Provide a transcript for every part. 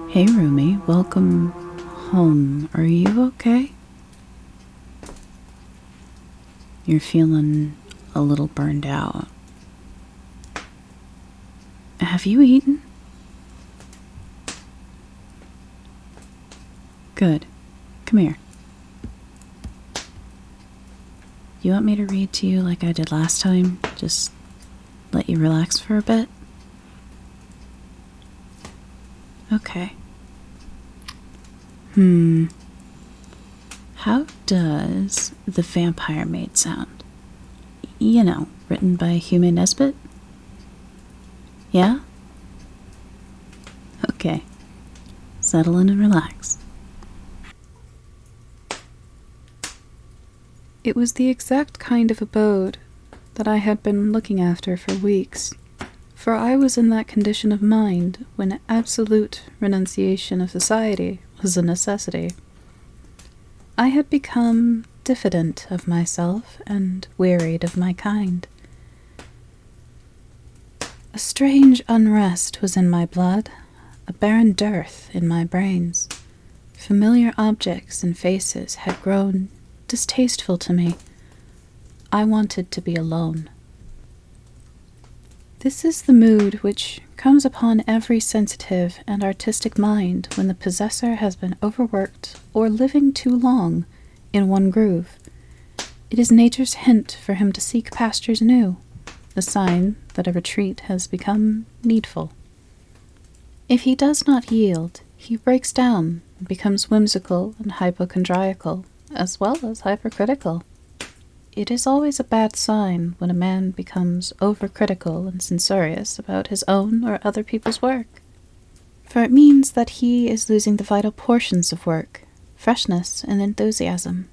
Hey Rumi, welcome home. Are you okay? You're feeling a little burned out. Have you eaten? Good. Come here. You want me to read to you like I did last time? Just let you relax for a bit? Okay. How does The Vampire Maid sound? You know, written by Hume and Nesbit? Yeah? Okay. Settle in and relax. It was the exact kind of abode that I had been looking after for weeks, for I was in that condition of mind when absolute renunciation of society was a necessity. I had become diffident of myself and wearied of my kind. A strange unrest was in my blood, a barren dearth in my brains. Familiar objects and faces had grown distasteful to me. I wanted to be alone. This is the mood which comes upon every sensitive and artistic mind when the possessor has been overworked or living too long in one groove. It is nature's hint for him to seek pastures new, the sign that a retreat has become needful. If he does not yield, he breaks down and becomes whimsical and hypochondriacal, as well as hypercritical. It is always a bad sign when a man becomes overcritical and censorious about his own or other people's work, for it means that he is losing the vital portions of work, freshness and enthusiasm.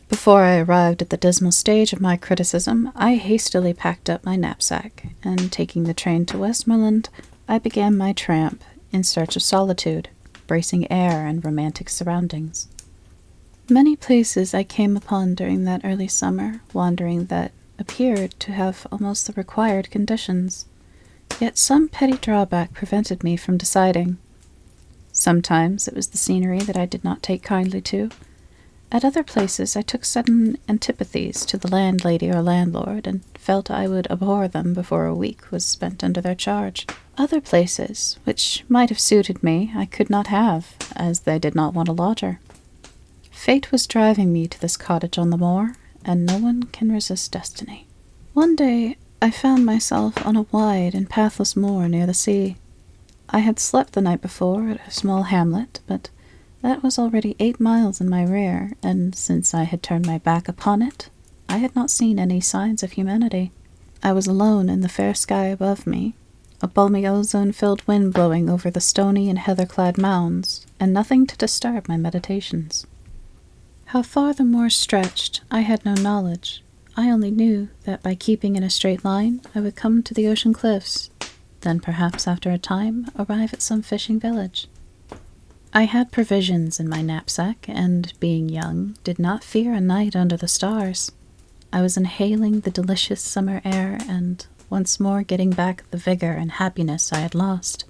Before I arrived at the dismal stage of my criticism, I hastily packed up my knapsack, and taking the train to Westmoreland, I began my tramp in search of solitude, bracing air and romantic surroundings. Many places I came upon during that early summer, wandering that appeared to have almost the required conditions, yet some petty drawback prevented me from deciding. Sometimes it was the scenery that I did not take kindly to. At other places I took sudden antipathies to the landlady or landlord, and felt I would abhor them before a week was spent under their charge. Other places, which might have suited me, I could not have, as they did not want a lodger. Fate was driving me to this cottage on the moor, and no one can resist destiny. One day I found myself on a wide and pathless moor near the sea. I had slept the night before at a small hamlet, but that was already 8 miles in my rear, and since I had turned my back upon it, I had not seen any signs of humanity. I was alone in the fair sky above me, a balmy ozone-filled wind blowing over the stony and heather-clad mounds, and nothing to disturb my meditations. How far the moor stretched, I had no knowledge. I only knew that by keeping in a straight line, I would come to the ocean cliffs, then perhaps after a time arrive at some fishing village. I had provisions in my knapsack, and, being young, did not fear a night under the stars. I was inhaling the delicious summer air, and once more getting back the vigor and happiness I had lost.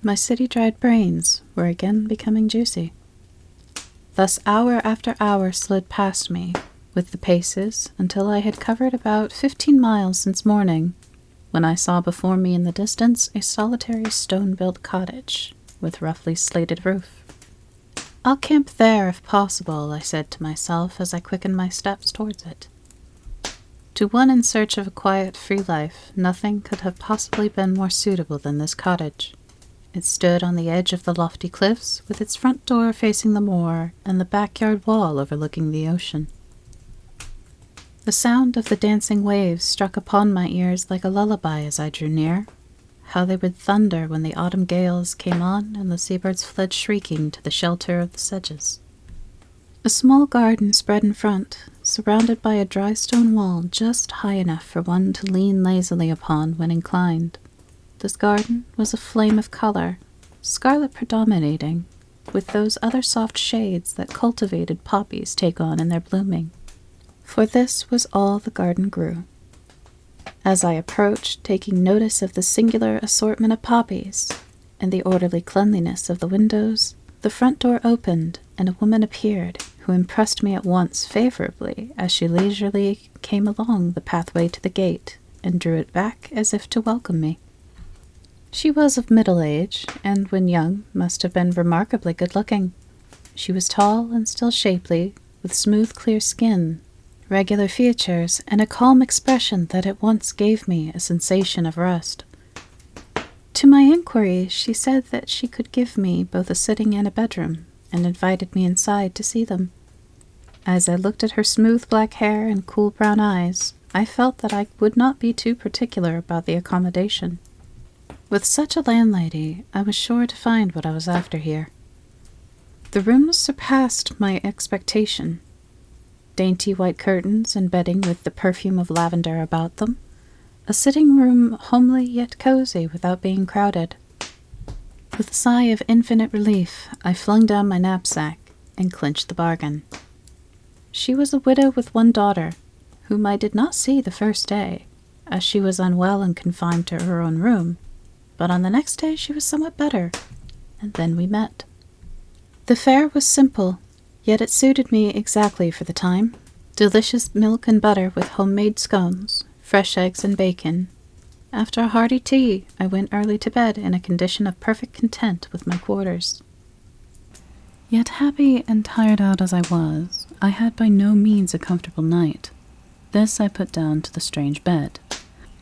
My city-dried brains were again becoming juicy. Thus hour after hour slid past me, with the paces, until I had covered about 15 miles since morning, when I saw before me in the distance a solitary stone-built cottage, with roughly slated roof. "I'll camp there if possible," I said to myself as I quickened my steps towards it. To one in search of a quiet, free life, nothing could have possibly been more suitable than this cottage. It stood on the edge of the lofty cliffs, with its front door facing the moor and the backyard wall overlooking the ocean. The sound of the dancing waves struck upon my ears like a lullaby as I drew near. How they would thunder when the autumn gales came on and the seabirds fled shrieking to the shelter of the sedges. A small garden spread in front, surrounded by a dry stone wall just high enough for one to lean lazily upon when inclined. This garden was a flame of color, scarlet predominating, with those other soft shades that cultivated poppies take on in their blooming. For this was all the garden grew. As I approached, taking notice of the singular assortment of poppies and the orderly cleanliness of the windows, the front door opened and a woman appeared who impressed me at once favorably as she leisurely came along the pathway to the gate and drew it back as if to welcome me. She was of middle age, and when young must have been remarkably good-looking. She was tall and still shapely, with smooth, clear skin, regular features, and a calm expression that at once gave me a sensation of rest. To my inquiry, she said that she could give me both a sitting and a bedroom, and invited me inside to see them. As I looked at her smooth black hair and cool brown eyes, I felt that I would not be too particular about the accommodation. With such a landlady, I was sure to find what I was after here. The rooms surpassed my expectation. Dainty white curtains and bedding with the perfume of lavender about them. A sitting room homely yet cozy without being crowded. With a sigh of infinite relief, I flung down my knapsack and clinched the bargain. She was a widow with one daughter, whom I did not see the first day, as she was unwell and confined to her own room, but on the next day she was somewhat better, and then we met. The fare was simple, yet it suited me exactly for the time. Delicious milk and butter with homemade scones, fresh eggs and bacon. After a hearty tea, I went early to bed in a condition of perfect content with my quarters. Yet happy and tired out as I was, I had by no means a comfortable night. This I put down to the strange bed.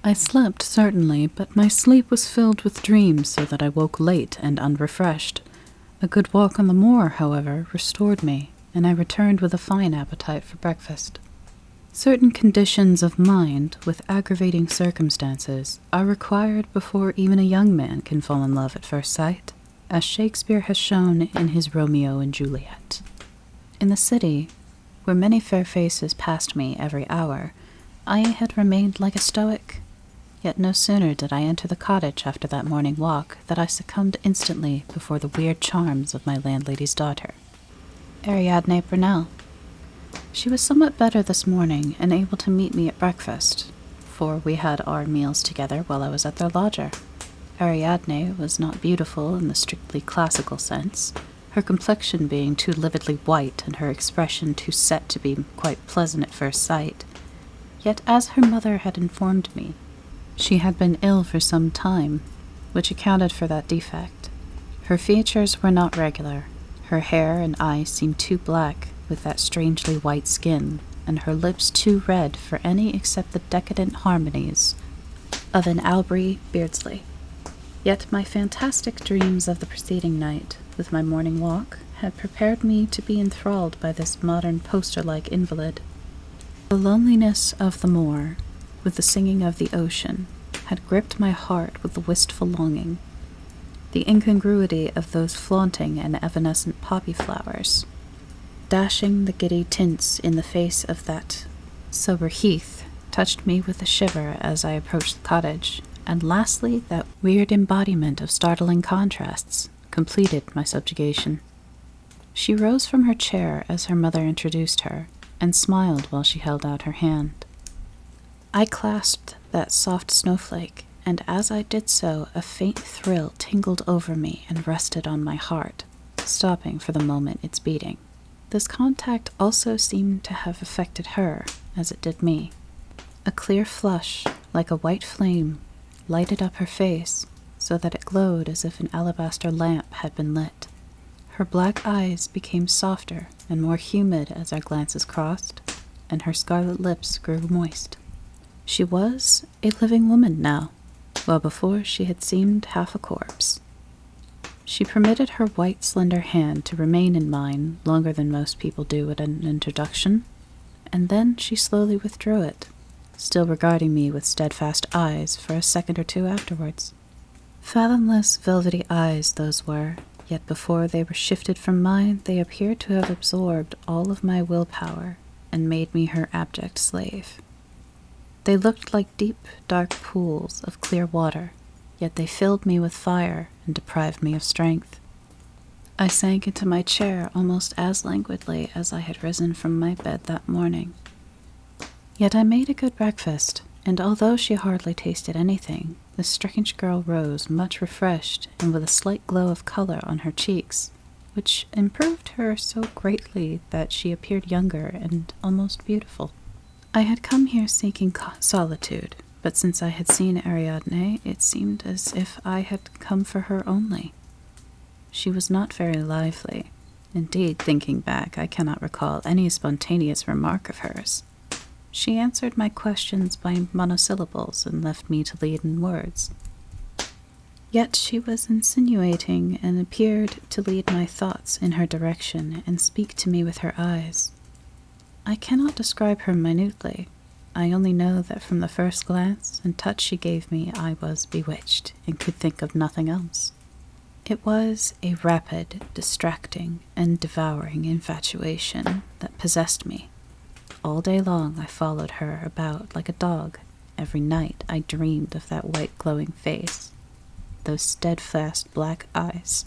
I slept, certainly, but my sleep was filled with dreams so that I woke late and unrefreshed. A good walk on the moor, however, restored me, and I returned with a fine appetite for breakfast. Certain conditions of mind, with aggravating circumstances, are required before even a young man can fall in love at first sight, as Shakespeare has shown in his Romeo and Juliet. In the city, where many fair faces passed me every hour, I had remained like a stoic. Yet no sooner did I enter the cottage after that morning walk that I succumbed instantly before the weird charms of my landlady's daughter, Ariadne Brunel. She was somewhat better this morning and able to meet me at breakfast, for we had our meals together while I was at their lodger. Ariadne was not beautiful in the strictly classical sense, her complexion being too lividly white and her expression too set to be quite pleasant at first sight. Yet as her mother had informed me, she had been ill for some time, which accounted for that defect. Her features were not regular. Her hair and eyes seemed too black, with that strangely white skin, and her lips too red for any except the decadent harmonies of an Aubrey Beardsley. Yet my fantastic dreams of the preceding night, with my morning walk, had prepared me to be enthralled by this modern poster-like invalid. The loneliness of the moor, with the singing of the ocean, had gripped my heart with a wistful longing. The incongruity of those flaunting and evanescent poppy flowers, dashing the giddy tints in the face of that sober heath, touched me with a shiver as I approached the cottage, and lastly, that weird embodiment of startling contrasts completed my subjugation. She rose from her chair as her mother introduced her, and smiled while she held out her hand. I clasped that soft snowflake, and as I did so, a faint thrill tingled over me and rested on my heart, stopping for the moment its beating. This contact also seemed to have affected her, as it did me. A clear flush, like a white flame, lighted up her face, so that it glowed as if an alabaster lamp had been lit. Her black eyes became softer and more humid as our glances crossed, and her scarlet lips grew moist. She was a living woman now, while before she had seemed half a corpse. She permitted her white, slender hand to remain in mine longer than most people do at an introduction, and then she slowly withdrew it, still regarding me with steadfast eyes for a second or two afterwards. Fathomless, velvety eyes those were, yet before they were shifted from mine, they appeared to have absorbed all of my willpower and made me her abject slave. They looked like deep, dark pools of clear water, yet they filled me with fire and deprived me of strength. I sank into my chair almost as languidly as I had risen from my bed that morning. Yet I made a good breakfast, and although she hardly tasted anything, the strange girl rose much refreshed and with a slight glow of color on her cheeks, which improved her so greatly that she appeared younger and almost beautiful. I had come here seeking solitude, but since I had seen Ariadne, it seemed as if I had come for her only. She was not very lively. Indeed, thinking back, I cannot recall any spontaneous remark of hers. She answered my questions by monosyllables and left me to lead in words. Yet she was insinuating and appeared to lead my thoughts in her direction and speak to me with her eyes. I cannot describe her minutely. I only know that from the first glance and touch she gave me, I was bewitched and could think of nothing else. It was a rapid, distracting, and devouring infatuation that possessed me. All day long I followed her about like a dog. Every night I dreamed of that white glowing face, those steadfast black eyes,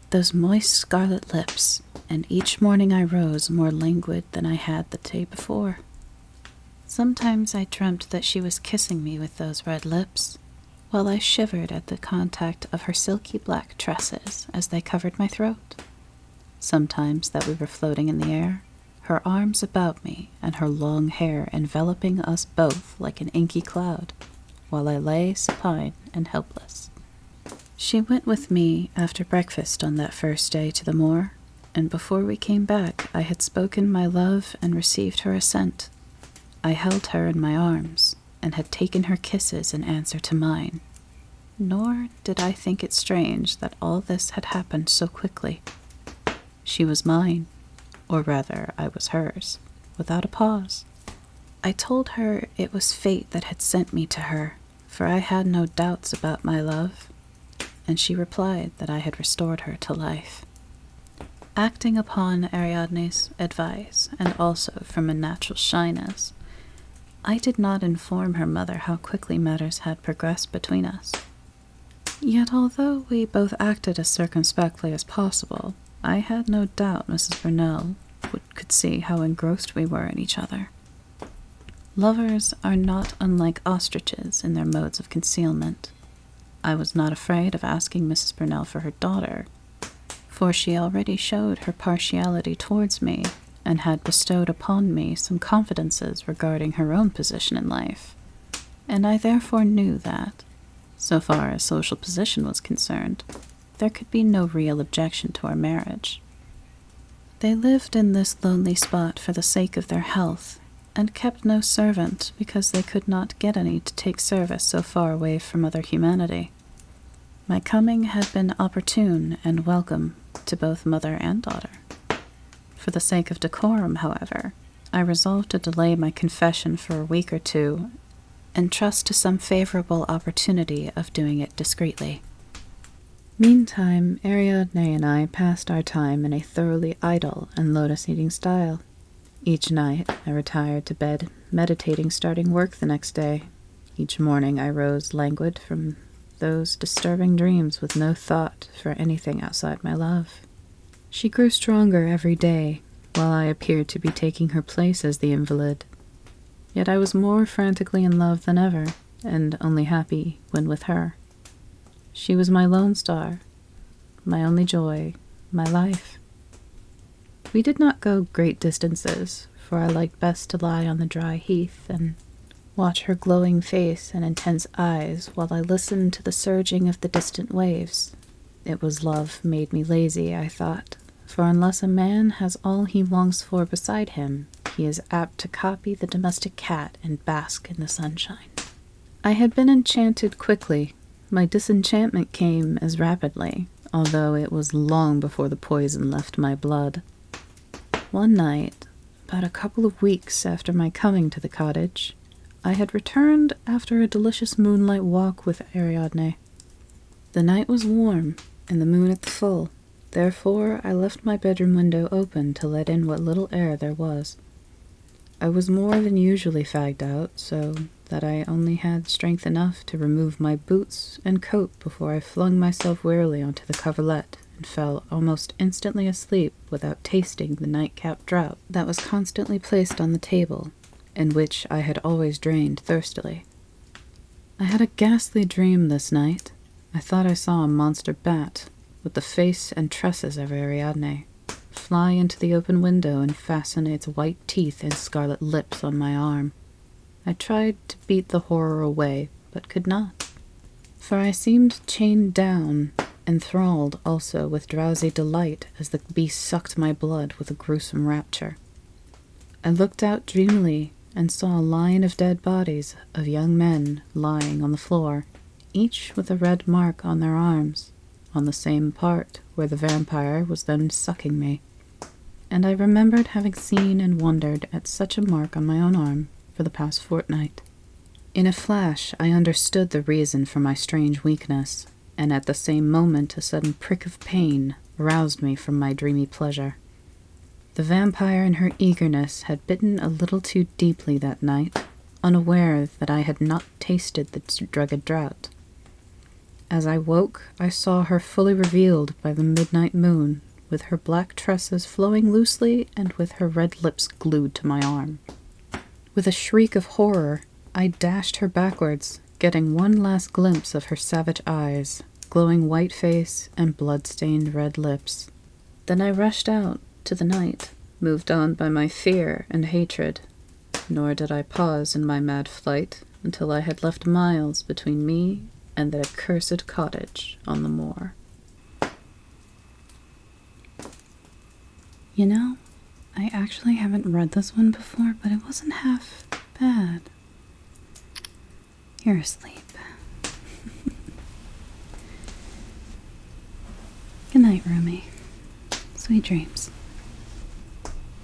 those moist scarlet lips, and each morning I rose more languid than I had the day before. Sometimes I dreamt that she was kissing me with those red lips, while I shivered at the contact of her silky black tresses as they covered my throat. Sometimes that we were floating in the air, her arms about me and her long hair enveloping us both like an inky cloud, while I lay supine and helpless. She went with me after breakfast on that first day to the moor, and before we came back I had spoken my love and received her assent. I held her in my arms, and had taken her kisses in answer to mine. Nor did I think it strange that all this had happened so quickly. She was mine, or rather I was hers, without a pause. I told her it was fate that had sent me to her, for I had no doubts about my love, and she replied that I had restored her to life. Acting upon Ariadne's advice, and also from a natural shyness, I did not inform her mother how quickly matters had progressed between us. Yet although we both acted as circumspectly as possible, I had no doubt Mrs. Burnell could see how engrossed we were in each other. Lovers are not unlike ostriches in their modes of concealment. I was not afraid of asking Mrs. Burnell for her daughter, for she already showed her partiality towards me, and had bestowed upon me some confidences regarding her own position in life, and I therefore knew that, so far as social position was concerned, there could be no real objection to our marriage. They lived in this lonely spot for the sake of their health, and kept no servant because they could not get any to take service so far away from other humanity. My coming had been opportune and welcome to both mother and daughter. For the sake of decorum, however, I resolved to delay my confession for a week or two and trust to some favorable opportunity of doing it discreetly. Meantime, Ariadne and I passed our time in a thoroughly idle and lotus-eating style. Each night I retired to bed, meditating starting work the next day. Each morning I rose languid from those disturbing dreams with no thought for anything outside my love. She grew stronger every day, while I appeared to be taking her place as the invalid. Yet I was more frantically in love than ever, and only happy when with her. She was my lone star, my only joy, my life. We did not go great distances, for I liked best to lie on the dry heath and watch her glowing face and intense eyes while I listened to the surging of the distant waves. It was love made me lazy, I thought, for unless a man has all he longs for beside him, he is apt to copy the domestic cat and bask in the sunshine. I had been enchanted quickly. My disenchantment came as rapidly, although it was long before the poison left my blood. One night, about a couple of weeks after my coming to the cottage, I had returned after a delicious moonlight walk with Ariadne. The night was warm, and the moon at the full. Therefore, I left my bedroom window open to let in what little air there was. I was more than usually fagged out, so that I only had strength enough to remove my boots and coat before I flung myself wearily onto the coverlet and fell almost instantly asleep without tasting the nightcap draught that was constantly placed on the table, in which I had always drained thirstily. I had a ghastly dream this night. I thought I saw a monster bat, with the face and tresses of Ariadne, fly into the open window and fasten its white teeth and scarlet lips on my arm. I tried to beat the horror away, but could not, for I seemed chained down, enthralled also with drowsy delight as the beast sucked my blood with a gruesome rapture. I looked out dreamily and saw a line of dead bodies of young men lying on the floor, each with a red mark on their arms, on the same part where the vampire was then sucking me. And I remembered having seen and wondered at such a mark on my own arm for the past fortnight. In a flash, I understood the reason for my strange weakness, and at the same moment a sudden prick of pain roused me from my dreamy pleasure. The vampire in her eagerness had bitten a little too deeply that night, unaware that I had not tasted the drugged draught. As I woke, I saw her fully revealed by the midnight moon, with her black tresses flowing loosely and with her red lips glued to my arm. With a shriek of horror, I dashed her backwards, getting one last glimpse of her savage eyes, glowing white face, and blood-stained red lips. Then I rushed out to the night, moved on by my fear and hatred, nor did I pause in my mad flight until I had left miles between me and that accursed cottage on the moor. You know, I actually haven't read this one before, but it wasn't half bad. You're asleep. Good night, Rumi. Sweet dreams.